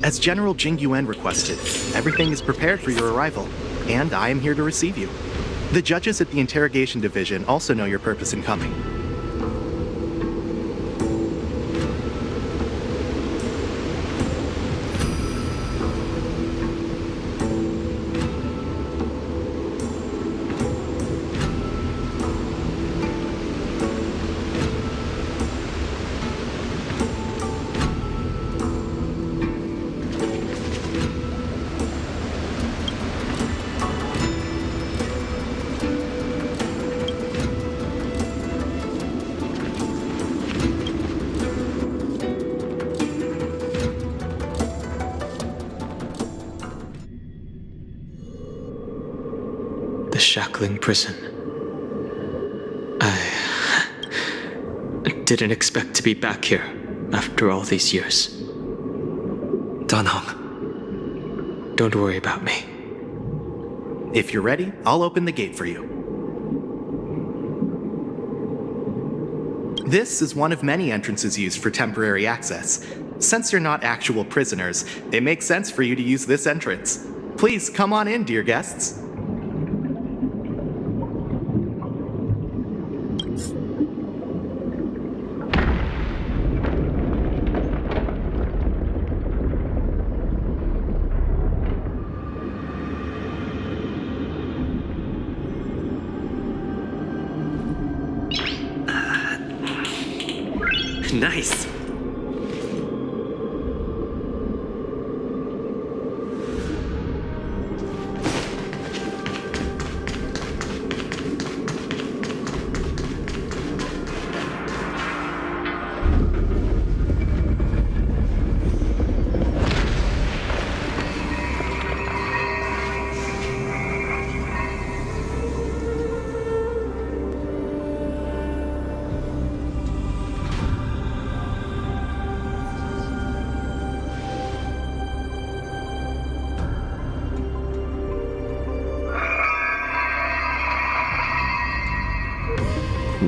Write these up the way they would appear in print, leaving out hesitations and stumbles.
As General Jing Yuan requested, everything is prepared for your arrival, and I am here to receive you. The judges at the Interrogation Division also know your purpose in coming. The shackling prison. I didn't expect to be back here after all these years. Danhong, don't worry about me. If you're ready, I'll open the gate for you. This is one of many entrances used for temporary access. Since you're not actual prisoners, it makes sense for you to use this entrance. Please come on in, dear guests. Nice.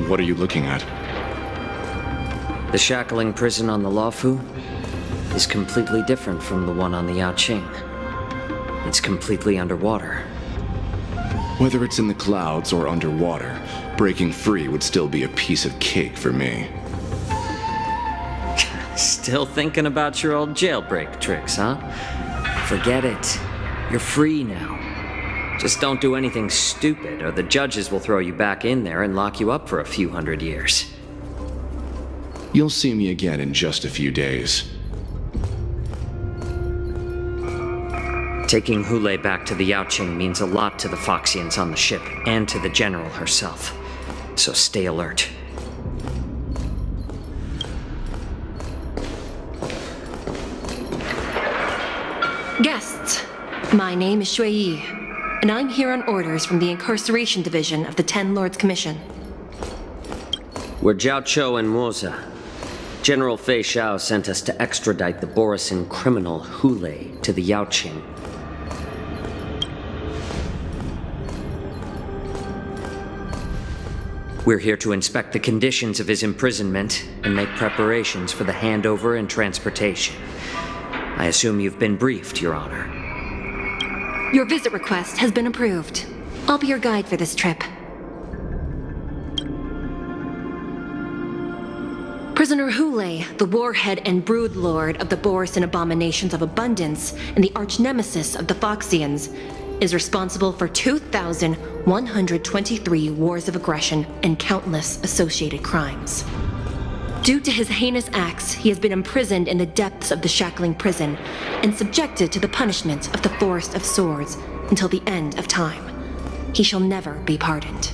What are you looking at? The shackling prison on the Luofu is completely different from the one on the Yaoqing. It's completely underwater. Whether it's in the clouds or underwater, breaking free would still be a piece of cake for me. Still thinking about your old jailbreak tricks, huh? Forget it. You're free now. Just don't do anything stupid, or the judges will throw you back in there and lock you up for a few hundred years. You'll see me again in just a few days. Taking Hule back to the Yaoqing means a lot to the Foxians on the ship, and to the General herself. So stay alert. Guests, my name is Shui Yi, and I'm here on orders from the Incarceration Division of the Ten Lords Commission. We're Jiao Chou and Moza. General Fei Xiao sent us to extradite the Borisin criminal Hule to the Yaoqing. We're here to inspect the conditions of his imprisonment and make preparations for the handover and transportation. I assume you've been briefed, Your Honor. Your visit request has been approved. I'll be your guide for this trip. Prisoner Hule, the warhead and brood lord of the Borisin abominations of abundance and the arch-nemesis of the Foxians, is responsible for 2,123 wars of aggression and countless associated crimes. Due to his heinous acts, he has been imprisoned in the depths of the shackling prison and subjected to the punishment of the Forest of Swords until the end of time. He shall never be pardoned.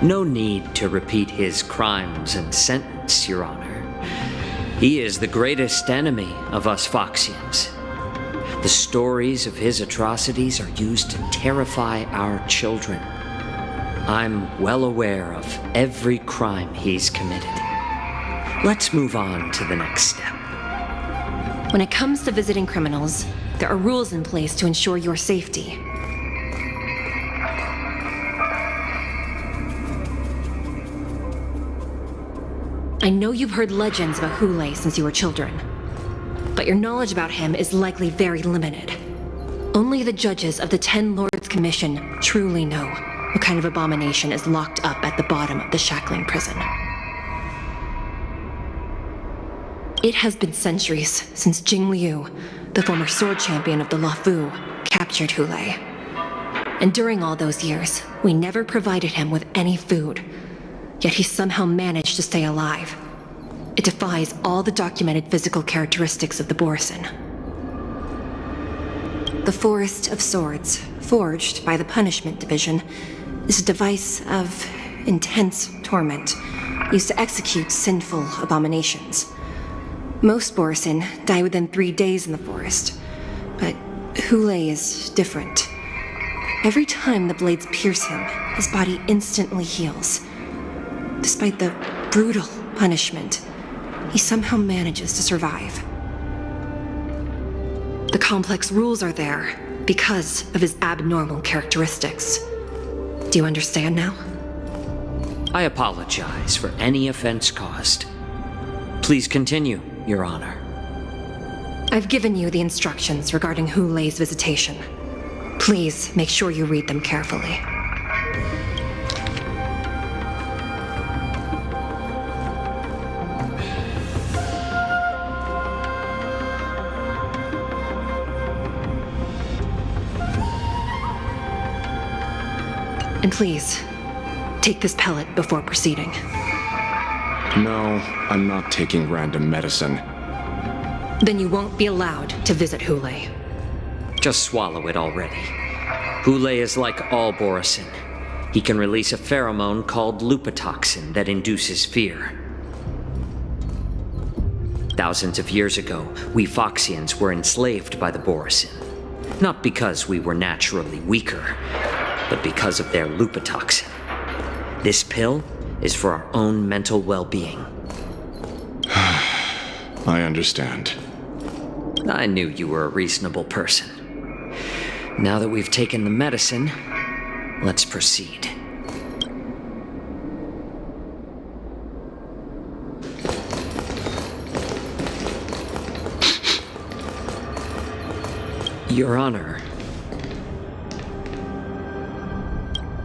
No need to repeat his crimes and sentence, Your Honor. He is the greatest enemy of us Foxians. The stories of his atrocities are used to terrify our children. I'm well aware of every crime he's committed. Let's move on to the next step. When it comes to visiting criminals, there are rules in place to ensure your safety. I know you've heard legends about Hule since you were children, but but your knowledge about him is likely very limited. Only the judges of the Ten Lords Commission truly know what kind of abomination is locked up at the bottom of the shackling prison. It has been centuries since Jing Liu, the former sword champion of the Luofu, captured Hu Lei. And during all those years, we never provided him with any food. Yet he somehow managed to stay alive. It defies all the documented physical characteristics of the Borisin. The Forest of Swords, forged by the Punishment Division, is a device of intense torment, used to execute sinful abominations. Most Borisin die within 3 days in the forest, but Hu Lei is different. Every time the blades pierce him, his body instantly heals. Despite the brutal punishment, he somehow manages to survive. The complex rules are there because of his abnormal characteristics. Do you understand now? I apologize for any offense caused. Please continue, Your Honor. I've given you the instructions regarding Hu Lei's visitation. Please make sure you read them carefully. And please, take this pellet before proceeding. No, I'm not taking random medicine. Then you won't be allowed to visit Hu Lei. Just swallow it already. Hu Lei is like all Borisin. He can release a pheromone called lupatoxin that induces fear. Thousands of years ago, we Foxians were enslaved by the Borisin. Not because we were naturally weaker, but because of their lupatoxin. This pill is for our own mental well-being. I understand. I knew you were a reasonable person. Now that we've taken the medicine, let's proceed. Your Honor.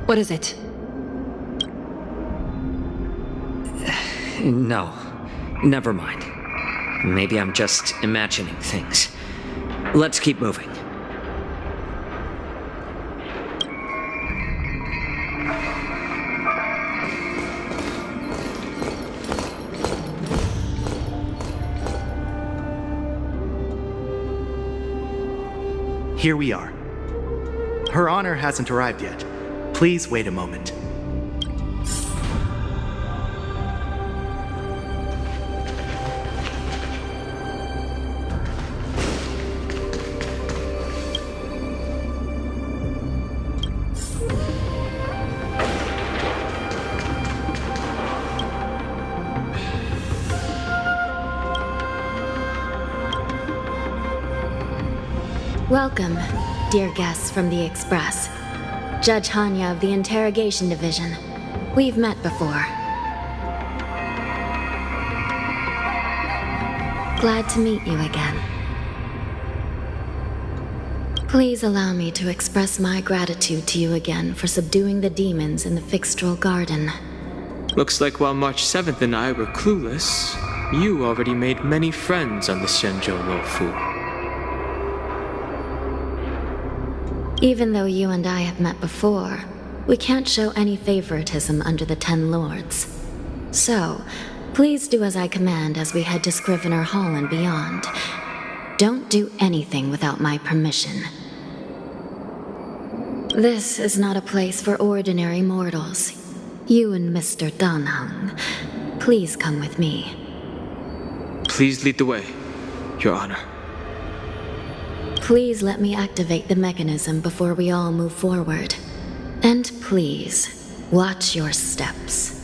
What is it? No, never mind. Maybe I'm just imagining things. Let's keep moving. Here we are. Her Honor hasn't arrived yet. Please wait a moment. Welcome, dear guests from the Express. Judge Hanya of the Interrogation Division. We've met before. Glad to meet you again. Please allow me to express my gratitude to you again for subduing the demons in the Fixtral Garden. Looks like while March 7th and I were clueless, you already made many friends on the Shenzhou Luofu. Even though you and I have met before, we can't show any favoritism under the Ten Lords. So, please do as I command as we head to Scrivener Hall and beyond. Don't do anything without my permission. This is not a place for ordinary mortals. You and Mr. Danheng, please come with me. Please lead the way, Your Honor. Please let me activate the mechanism before we all move forward. And please, watch your steps.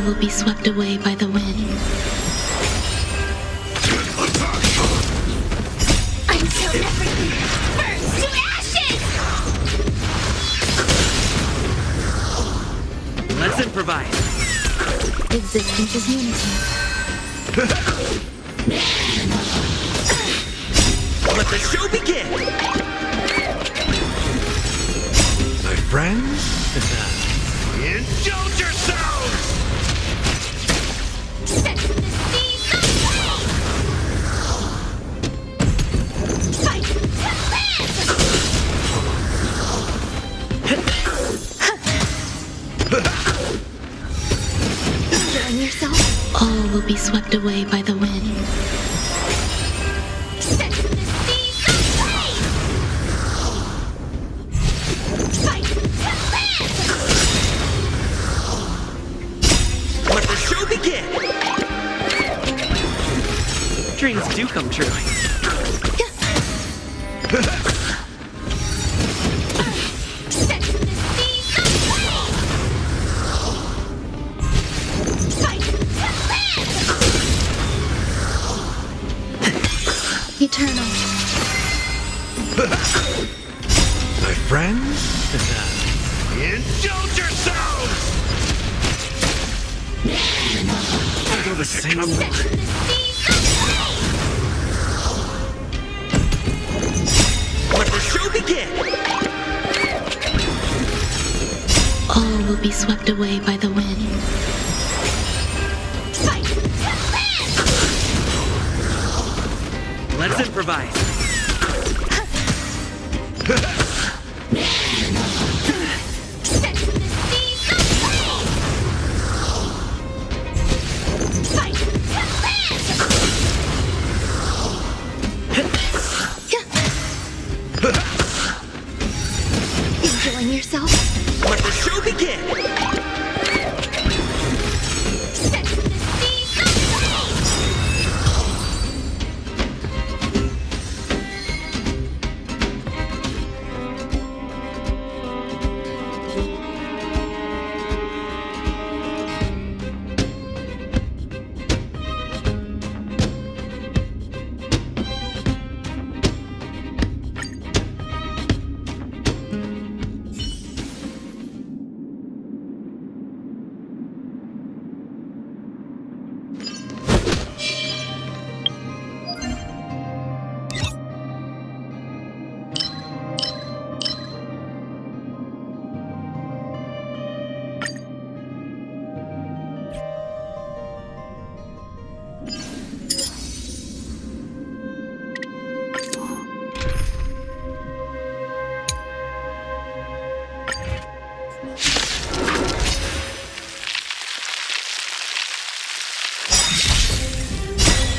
will be swept away by the wind. Until everything burns to ashes! Let's improvise. Existence is unity. Let the show begin! My friends, indulge yourselves! Set the seas aflame! Fight to live! Enjoying yourself? All will be swept away by the wind. Set the seas aflame! Fight to live! Let the show begin! Dreams do come true. Set the seas aflame! Fight to live! Eternal. My friends, indulge yourselves! Feel the same. Set the seas aflame! Let the show begin! All will be swept away by the wind. Fight to live! Let's improvise. Set the seas aflame! Fight to live! Enjoying yourself? Let the show begin! Set the seas aflame!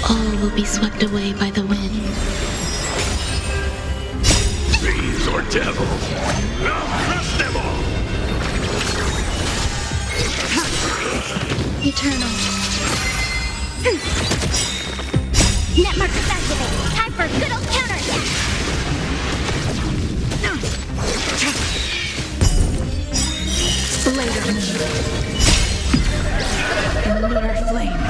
All will be swept away by the wind. Fiends or devils, I'll crush them all! Eternal. Net markers activated. Time for a good old counterattack. Later. Lunar flame.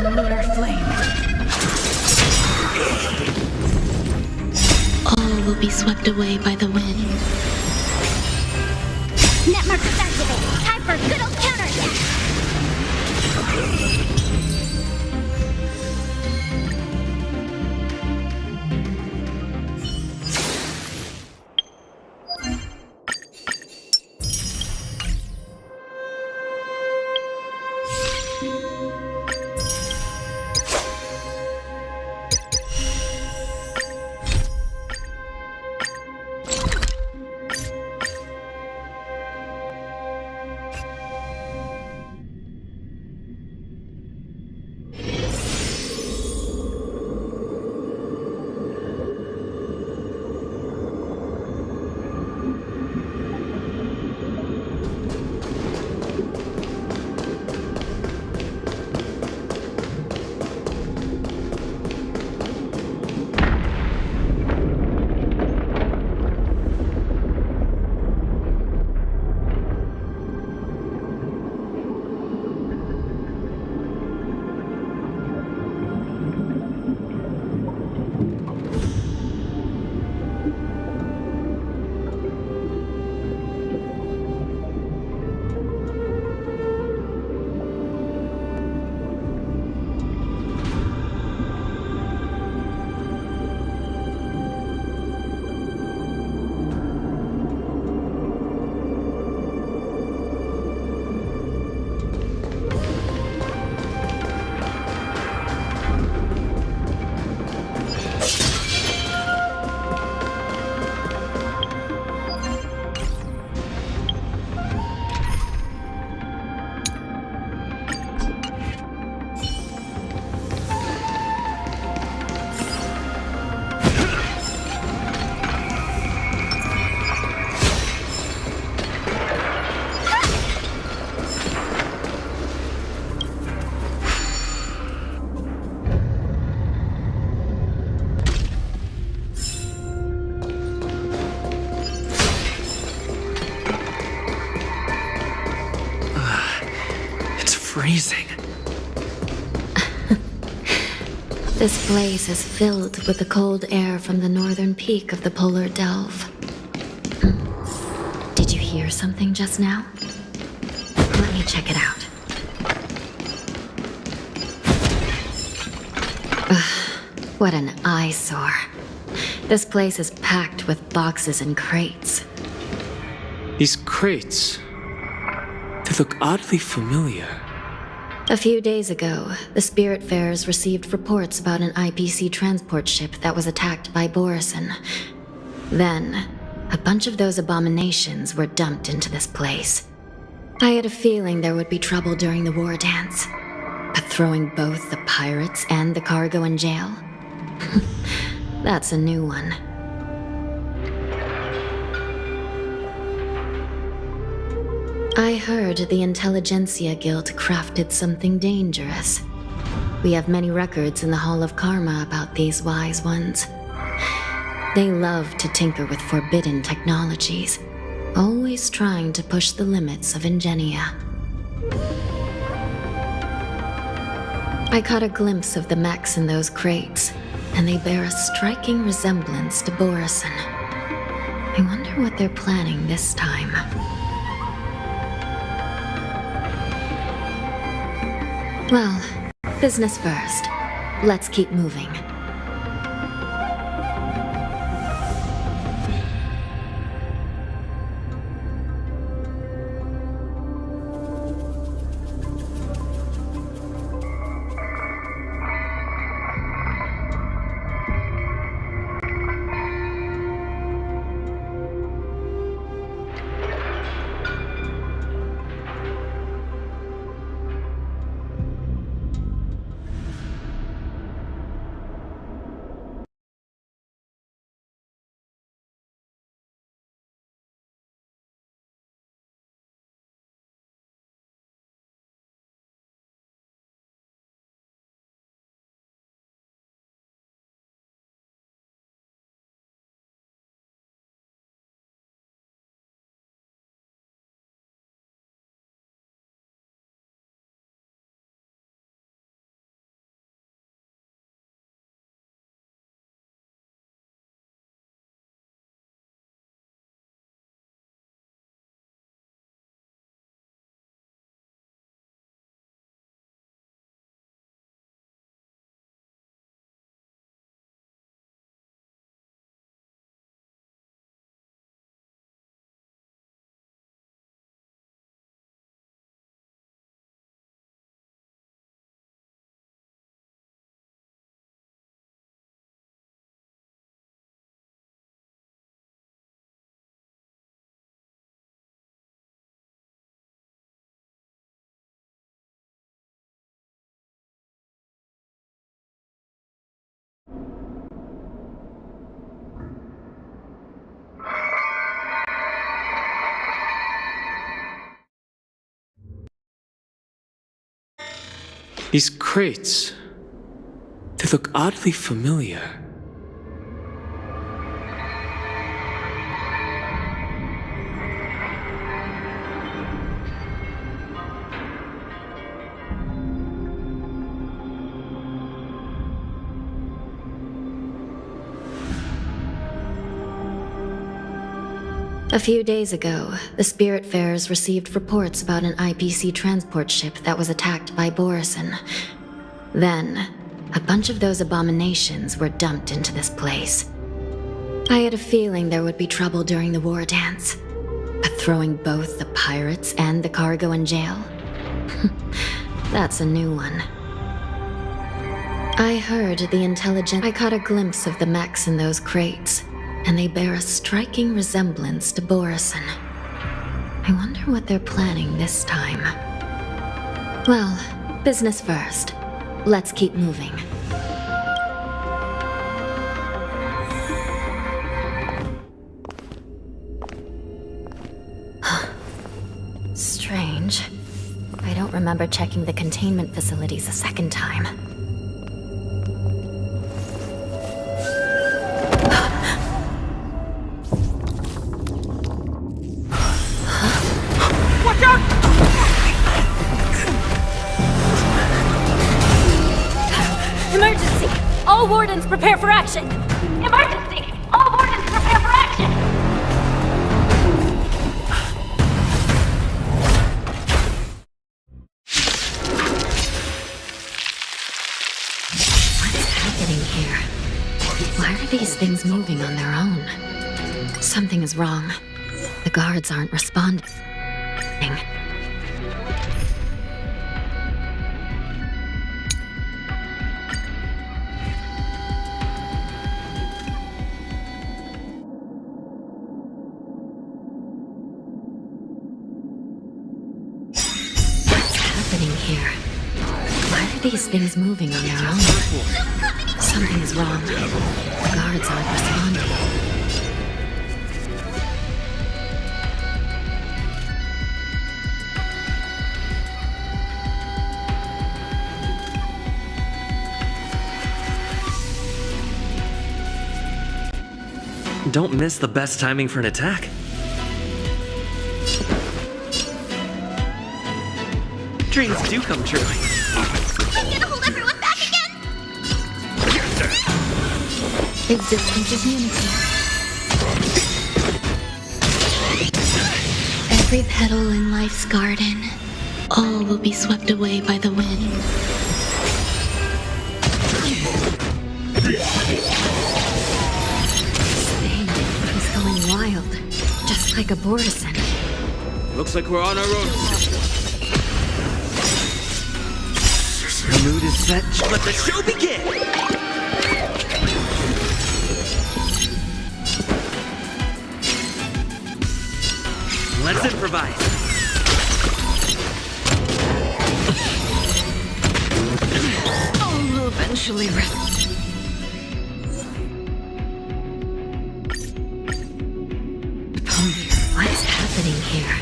Lunar flame. All will be swept away by the wind. Net markers activated. Time for a good old counterattack. freezing. This place is filled with the cold air from the northern peak of the polar delve. Did you hear something just now? Let me check it out. Ugh, what an eyesore. This place is packed with boxes and crates. These crates, they look oddly familiar. A few days ago, the Spiritfarers received reports about an IPC transport ship that was attacked by Borison. Then, a bunch of those abominations were dumped into this place. I had a feeling there would be trouble during the war dance. But throwing both the pirates and the cargo in jail? That's a new one. I heard the Intelligentsia Guild crafted something dangerous. We have many records in the Hall of Karma about these wise ones. They love to tinker with forbidden technologies, always trying to push the limits of Ingenia. I caught a glimpse of the mechs in those crates, and they bear a striking resemblance to Borison. I wonder what they're planning this time. Well, business first. Let's keep moving. These crates, they look oddly familiar. A few days ago, the Spiritfarers received reports about an IPC transport ship that was attacked by Borison. Then, a bunch of those abominations were dumped into this place. I had a feeling there would be trouble during the war dance. But throwing both the pirates and the cargo in jail? That's a new one. I heard I caught a glimpse of the mechs in those crates, and they bear a striking resemblance to Borison. I wonder what they're planning this time. Well, business first. Let's keep moving. Strange. I don't remember checking the containment facilities a second time. wardens prepare for action! Emergency! All wardens prepare for action! What's happening here? Why are these things moving on their own? Something is wrong. The guards aren't responding. Here. Why are these things moving on their own? Something is wrong. The guards aren't responding. Don't miss the best timing for an attack. Dreams do come true. I'm gonna hold everyone back again! Existence is unity. Every petal in life's garden, all will be swept away by the wind. Spain is going wild, just like a Borison. Looks like we're on our own. The mood is set. Let the show begin! Let's improvise. All will eventually rest. What's happening here?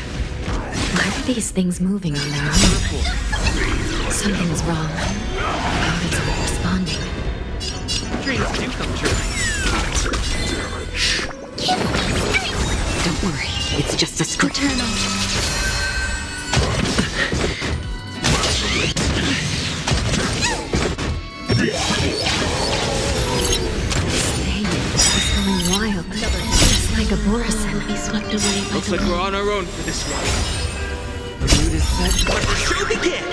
Why are these things moving on their own? Something is wrong. Guards aren't responding. Dreams do come true. Don't worry, it's just a script. Eternal. Spain is going wild, just like a Borison. Be swept away by Looks like we're on our own for this one. The mood is set. Let the show begin!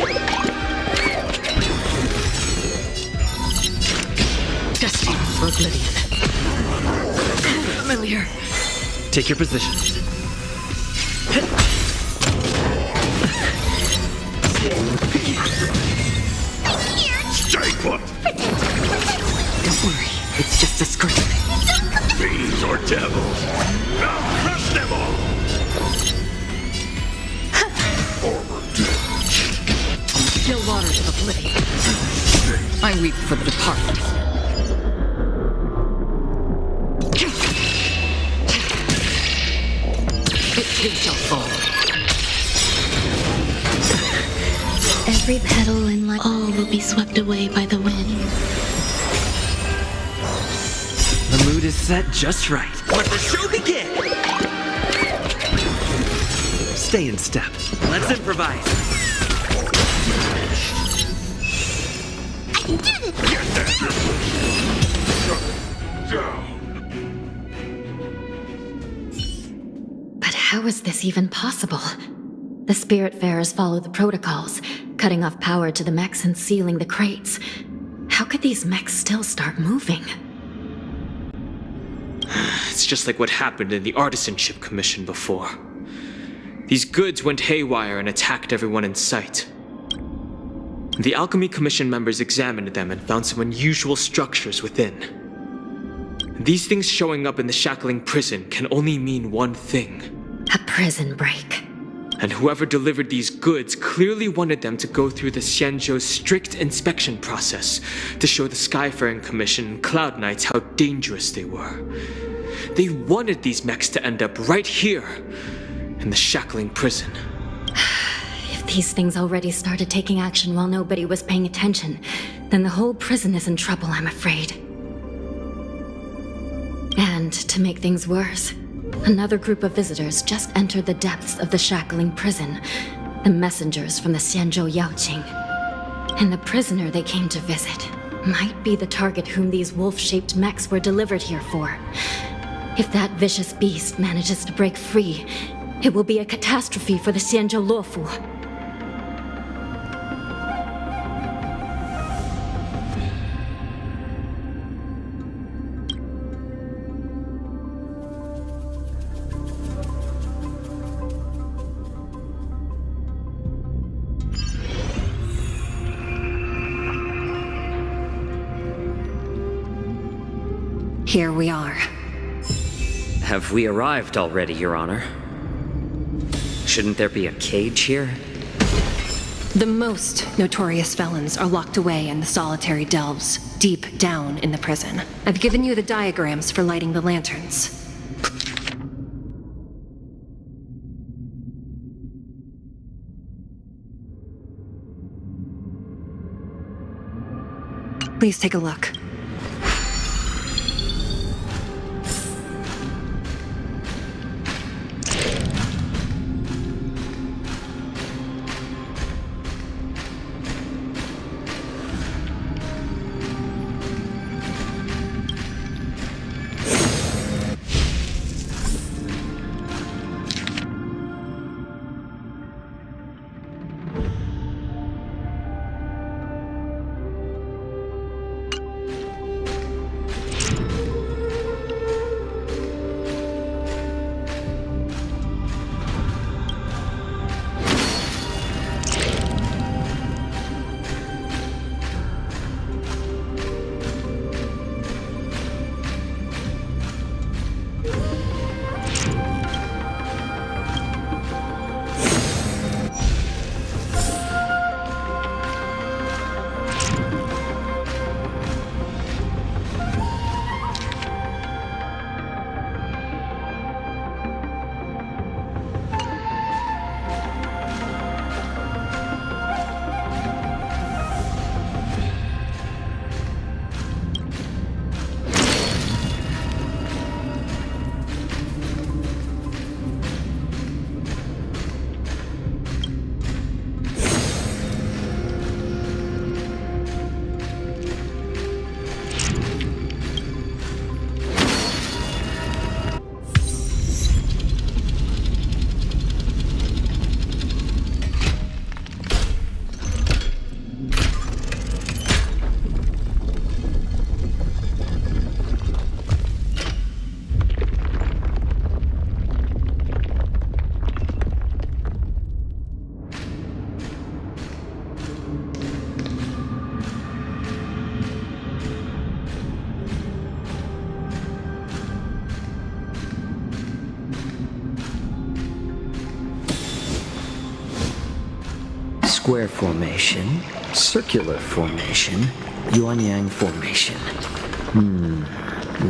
Destined for oblivion. Familiar. Take your positions. Stay put! Don't worry, it's just a script. Fiends or devils! Now crush them all! Forward. Still waters of oblivion. I weep for the departed. It too shall fall. Every petal in life, all will be swept away by the wind. The mood is set just right. Let the show begin! Stay in step. Let's improvise. I can do this! Get that! Down! But how is this even possible? The Spiritfarers follow the protocols, cutting off power to the mechs and sealing the crates. How could these mechs still start moving? It's just like what happened in the Artisanship Commission before. These goods went haywire and attacked everyone in sight. The Alchemy Commission members examined them and found some unusual structures within. These things showing up in the shackling prison can only mean one thing. A prison break. And whoever delivered these goods clearly wanted them to go through the Xianzhou's strict inspection process to show the Skyfaring Commission and Cloud Knights how dangerous they were. They wanted these mechs to end up right here, in the shackling prison. If these things already started taking action while nobody was paying attention, then the whole prison is in trouble, I'm afraid. And to make things worse, another group of visitors just entered the depths of the shackling prison, the messengers from the Xianzhou Yaoqing. And the prisoner they came to visit might be the target whom these wolf-shaped mechs were delivered here for. If that vicious beast manages to break free, it will be a catastrophe for the Xianzhou Luofu. Here we are. Have we arrived already, Your Honor? Shouldn't there be a cage here? The most notorious felons are locked away in the solitary delves, deep down in the prison. I've given you the diagrams for lighting the lanterns. Please take a look. Square formation, circular formation, yuan-yang formation.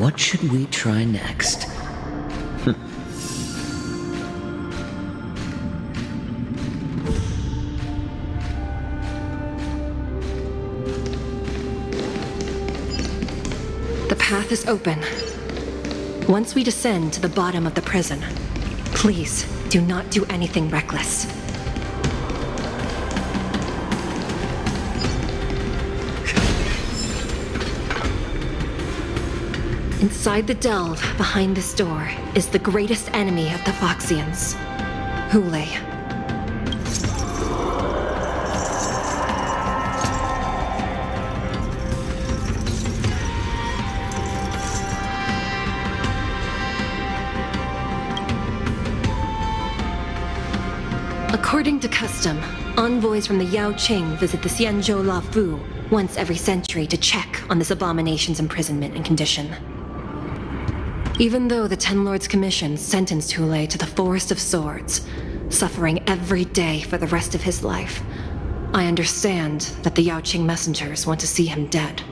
What should we try next? The path is open. Once we descend to the bottom of the prison, please do not do anything reckless. Inside the delve, behind this door, is the greatest enemy of the Foxians, Hulei. According to custom, envoys from the Yao Qing visit the Xianzhou Luofu once every century to check on this abomination's imprisonment and condition. Even though the Ten Lords Commission sentenced Hulei to the Forest of Swords, suffering every day for the rest of his life, I understand that the Yao Qing messengers want to see him dead.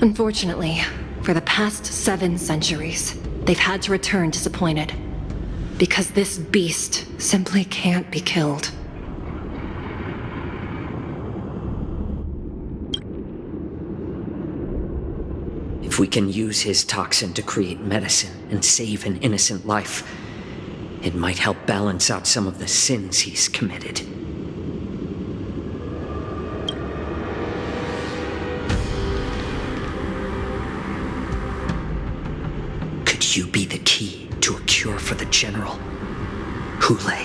Unfortunately, for the past 7 centuries, they've had to return disappointed, because this beast simply can't be killed. If we can use his toxin to create medicine and save an innocent life, it might help balance out some of the sins he's committed. you be the key to a cure for the General? Hule.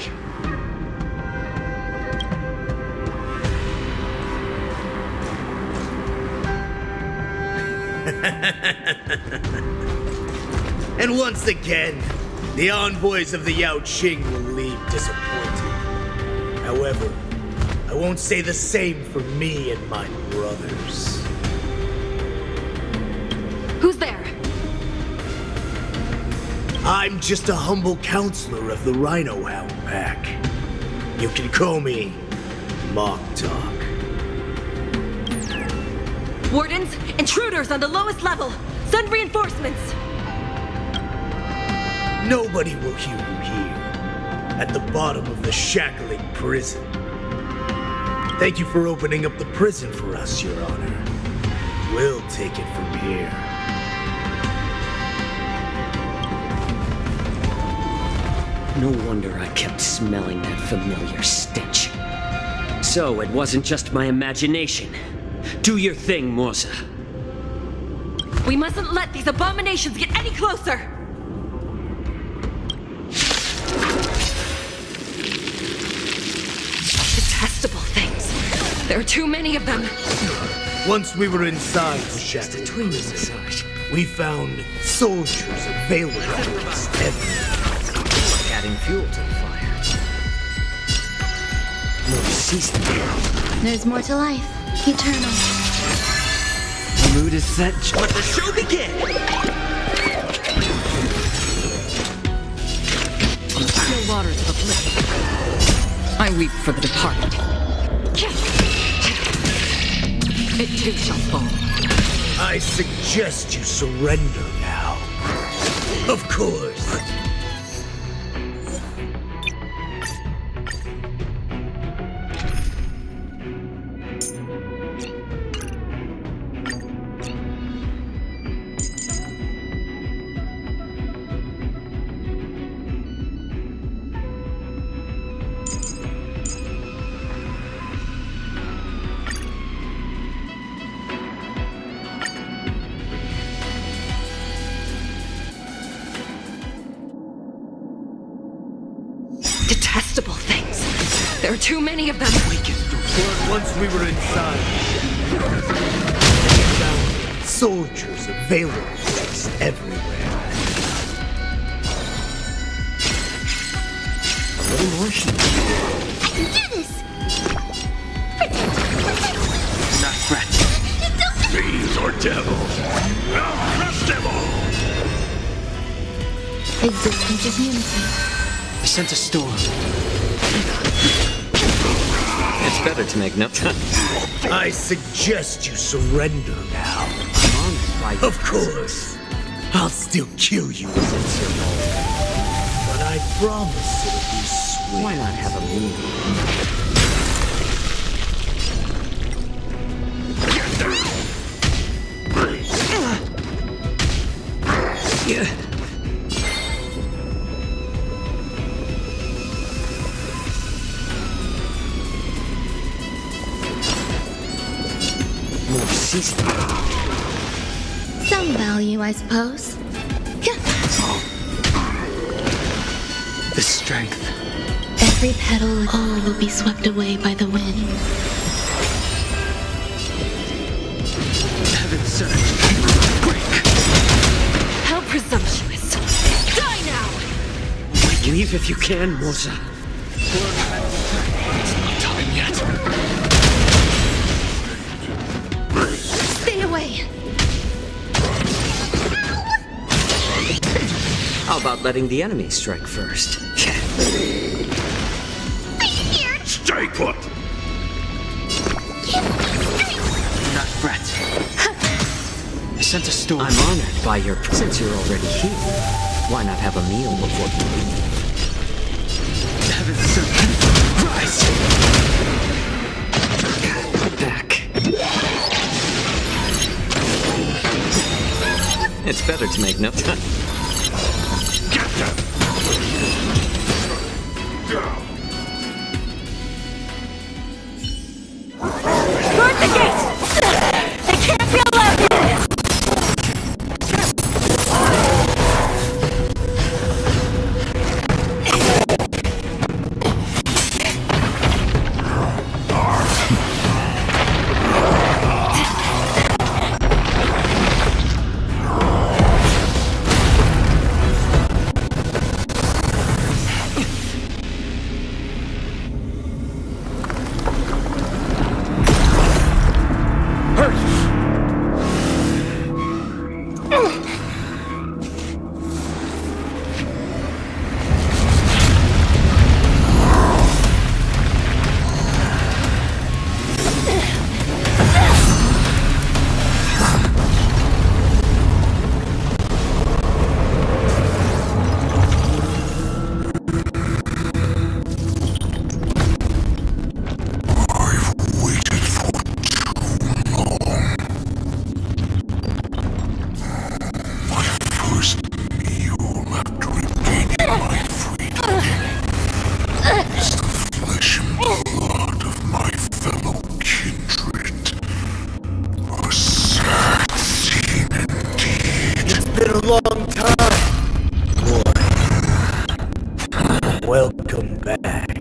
And once again, the envoys of the Yao Qing will leave disappointed. However, I won't say the same for me and my brothers. Who's there? I'm just a humble counselor of the Rhino Hound Pack. You can call me Mock Talk. Wardens, intruders on the lowest level. Send reinforcements. Nobody will hear you here, at the bottom of the shackling prison. Thank you for opening up the prison for us, Your Honor. We'll take it from here. No wonder I kept smelling that familiar stench. So it wasn't just my imagination. Do your thing, Morza. We mustn't let these abominations get any closer! Detestable things. There are too many of them. Once we were inside the shackling prison, we found soldiers of Veil Riders everywhere. Adding fuel to the fire. No ceasing. There's more to life. Eternal. The mood is set. Let the show begin! Still waters of oblivion. I weep for the departed. It too shall fall. I suggest you surrender now. Of course. Detestable things. There are too many of them. Once we were inside, we found soldiers of Veil Riders everywhere. A little more heat. I can do this! Not threat. Fiends or devils. I'll crush them all. Existence is unity. I sense a storm. It's better to make no time. I suggest you surrender now. Of course. I'll still kill you as a symbol. But I promise it'll be sweet. Why not have a meeting? Yeah. More seasoning. Some value, I suppose. The strength. Every petal, all will be swept away by the wind. Heaven surge. Break. How presumptuous. Die now! Leave if you can, Morza. It's not time yet. Stay away! How about letting the enemy strike first? Stay put. Not threat. I sense a storm. I'm honored by your since you're already here. Why not have a meal before you leave? Heaven sent. Rise! Back. It's better to make no time. Get them. Guard the gate! They can't be allowed in! been a long time, boy. Welcome back.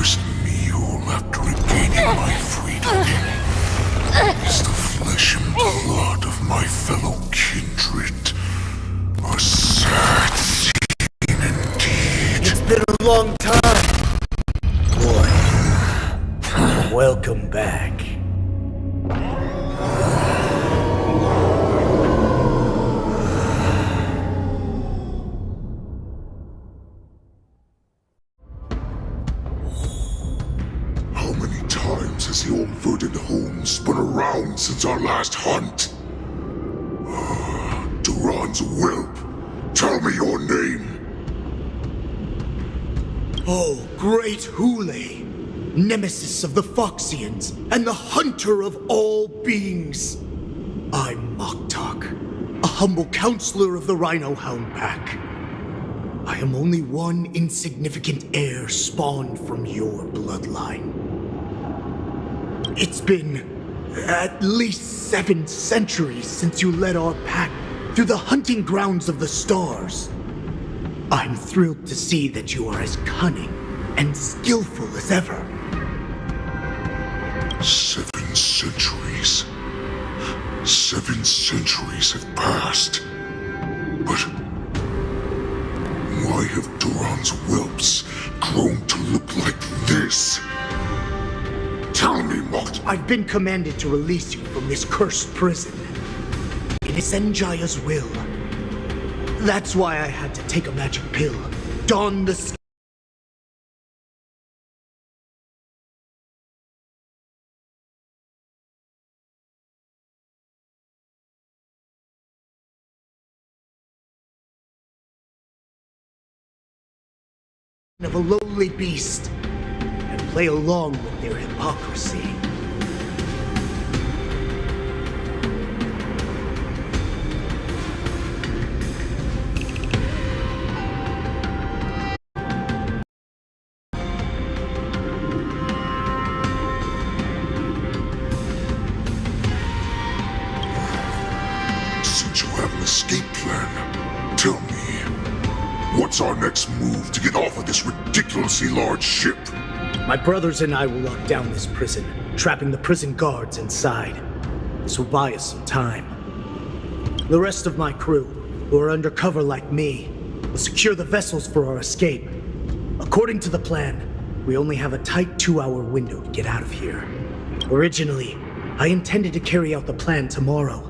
first meal after regaining my freedom is the flesh and blood of my fellow kindred. A sad scene indeed. It's been a long time, boy. Welcome back. since our last hunt. Duran's whelp. Tell me your name. Oh, great Hule, nemesis of the Foxians, and the hunter of all beings. I'm Moktok, a humble counselor of the Rhino Hound Pack. I am only one insignificant heir spawned from your bloodline. It's been at least 7 centuries since you led our pack through the hunting grounds of the stars. I'm thrilled to see that you are as cunning and skillful as ever. 7 centuries. 7 centuries have passed. But why have Duran's whelps grown to look like this? Tell me, Moktok. I've been commanded to release you from this cursed prison. It is Senjaya's will. That's why I had to take a magic pill, don the skin of a lowly beast, and play along with their hypocrisy. Since you have an escape plan, tell me, what's our next move to get off of this ridiculously large ship? My brothers and I will lock down this prison, trapping the prison guards inside. This will buy us some time. The rest of my crew, who are undercover like me, will secure the vessels for our escape. According to the plan, we only have a tight 2-hour window to get out of here. Originally, I intended to carry out the plan tomorrow,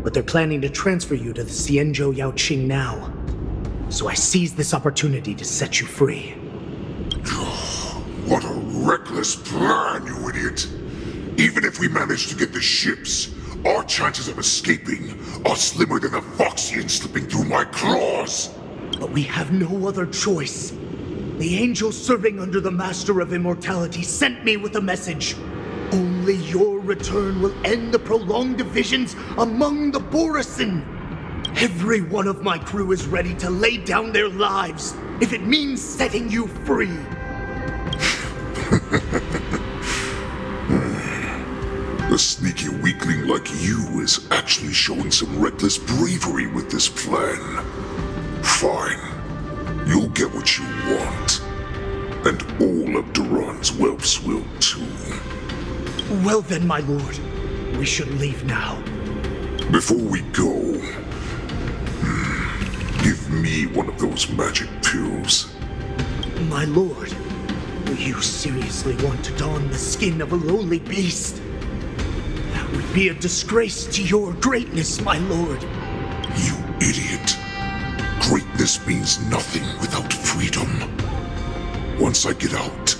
but they're planning to transfer you to the Xianzhou Yaoqing now. So I seized this opportunity to set you free. What a reckless plan, you idiot! Even if we manage to get the ships, our chances of escaping are slimmer than a Foxian slipping through my claws! But we have no other choice. The angel serving under the Master of Immortality sent me with a message. Only your return will end the prolonged divisions among the Borisin. Every one of my crew is ready to lay down their lives if it means setting you free. A sneaky weakling like you is actually showing some reckless bravery with this plan. Fine. You'll get what you want. And all of Duran's whelps will too. Well then, my lord. We should leave now. Before we go, give me one of those magic pills. My lord, do you seriously want to don the skin of a lowly beast? That would be a disgrace to your greatness, my lord. You idiot. Greatness means nothing without freedom. Once I get out,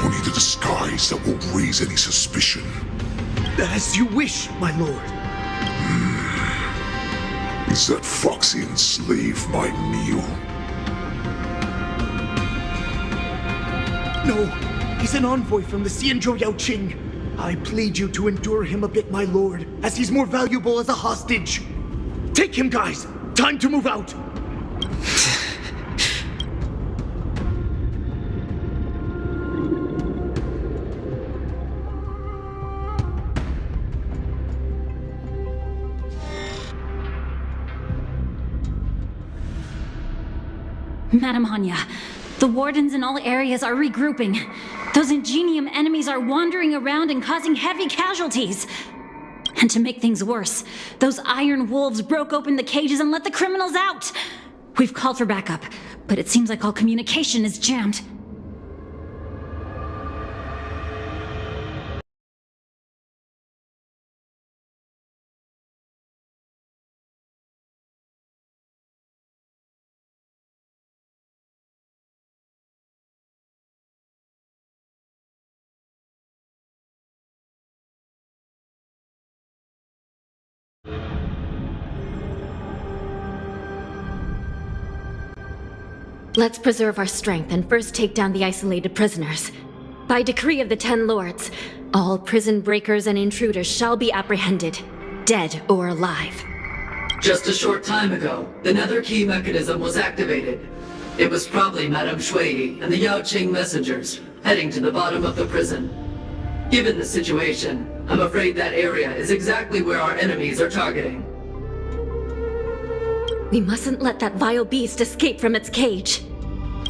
I'll need a disguise that won't raise any suspicion. As you wish, my lord. Is that Foxian slave my meal? No, he's an envoy from the Xianzhou Yaoqing. I plead you to endure him a bit, my lord, as he's more valuable as a hostage. Take him, guys! Time to move out! Madam Hanya, the wardens in all areas are regrouping. Those Ingenium enemies are wandering around and causing heavy casualties. And to make things worse, those iron wolves broke open the cages and let the criminals out. We've called for backup, but it seems like all communication is jammed. Let's preserve our strength and first take down the isolated prisoners. By decree of the Ten Lords, all prison breakers and intruders shall be apprehended, dead or alive. Just a short time ago, the Nether Key mechanism was activated. It was probably Madame Shui and the Yao Qing messengers, heading to the bottom of the prison. Given the situation, I'm afraid that area is exactly where our enemies are targeting. We mustn't let that vile beast escape from its cage.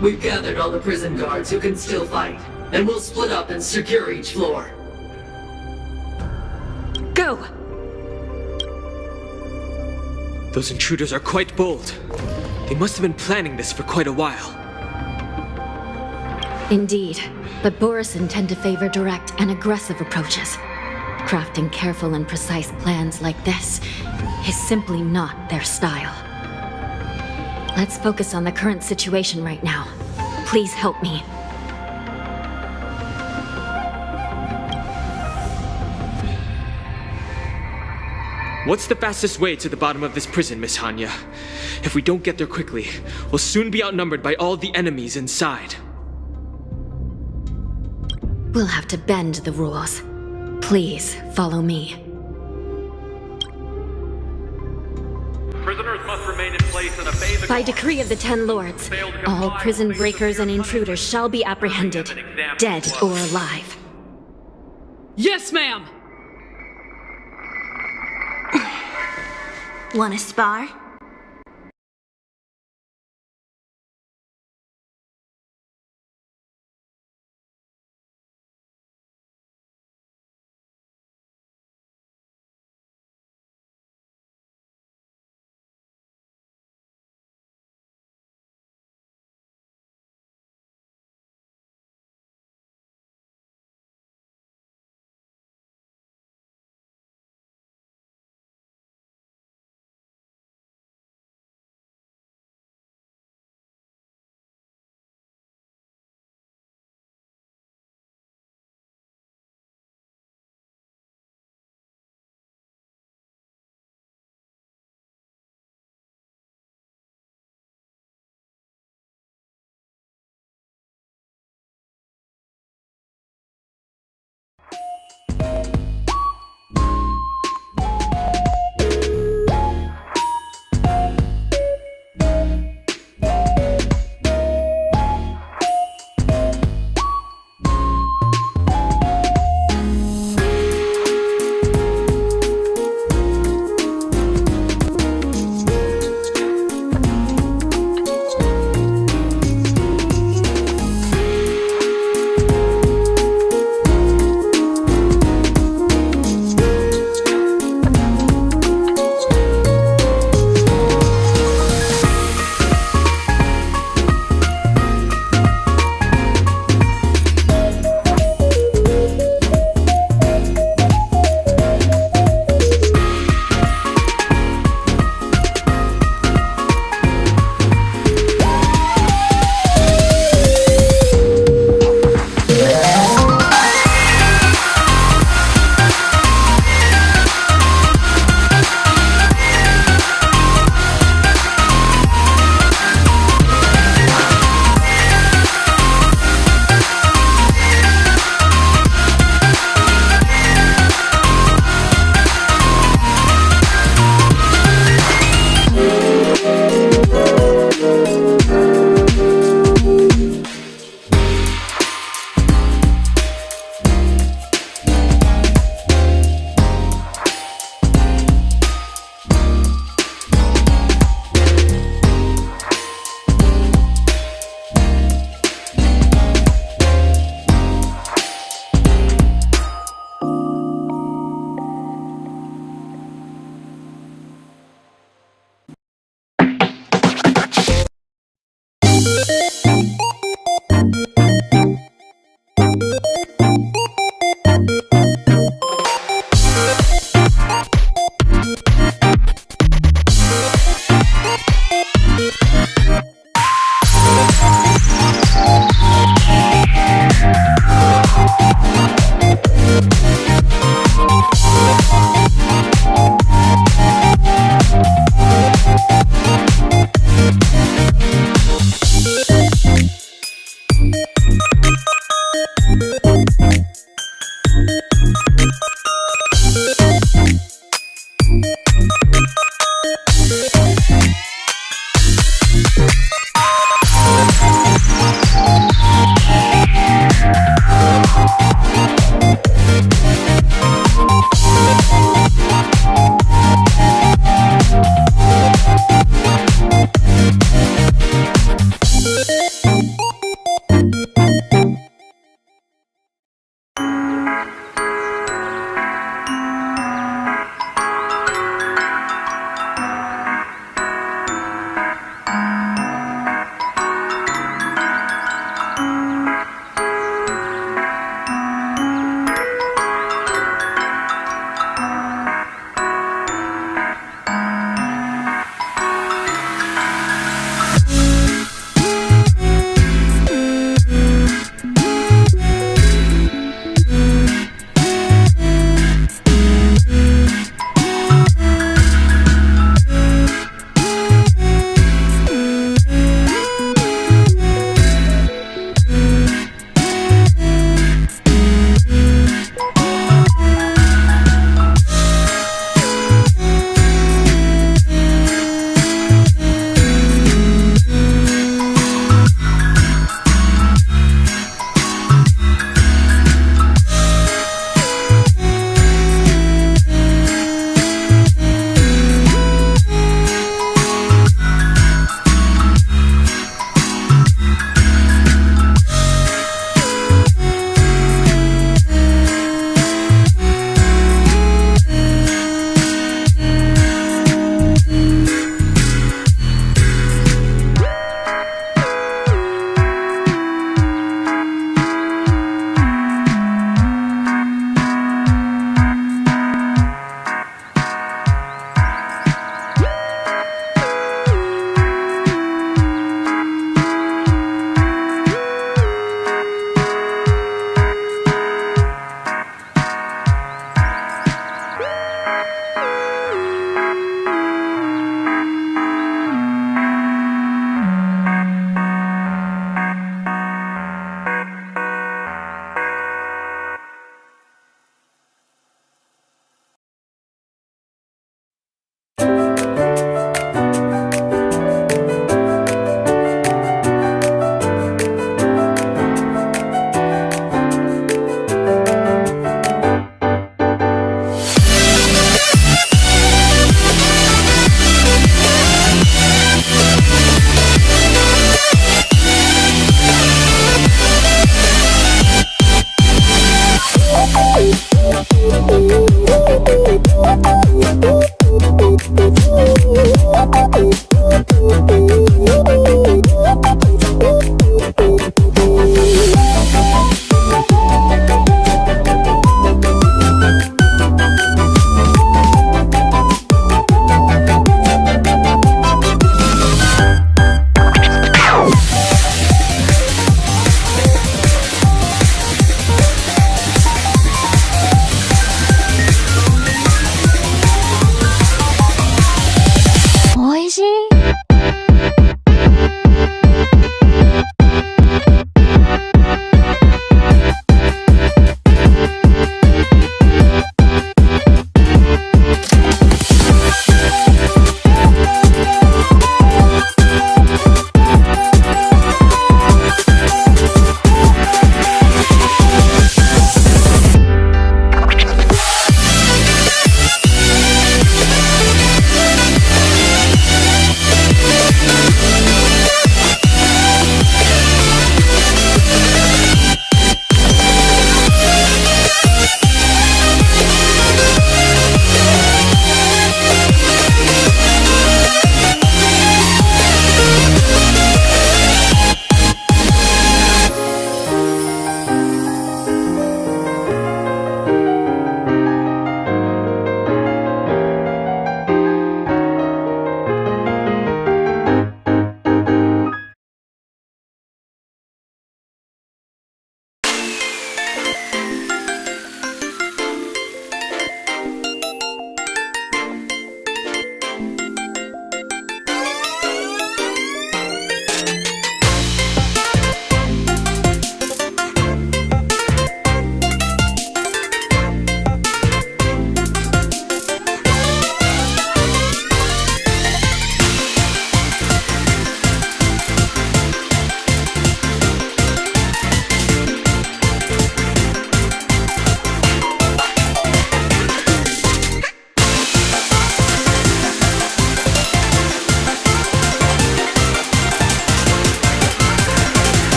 We've gathered all the prison guards who can still fight, and we'll split up and secure each floor. Go! Those intruders are quite bold. They must have been planning this for quite a while. Indeed, but Borisin tend to favor direct and aggressive approaches. Crafting careful and precise plans like this is simply not their style. Let's focus on the current situation right now. Please help me. What's the fastest way to the bottom of this prison, Miss Hanya? If we don't get there quickly, we'll soon be outnumbered by all the enemies inside. We'll have to bend the rules. Please, follow me. Prisoners must remain in place and obey the By decree of the Ten Lords, all prison breakers and intruders shall be apprehended, dead or alive. Yes, ma'am! Wanna spar?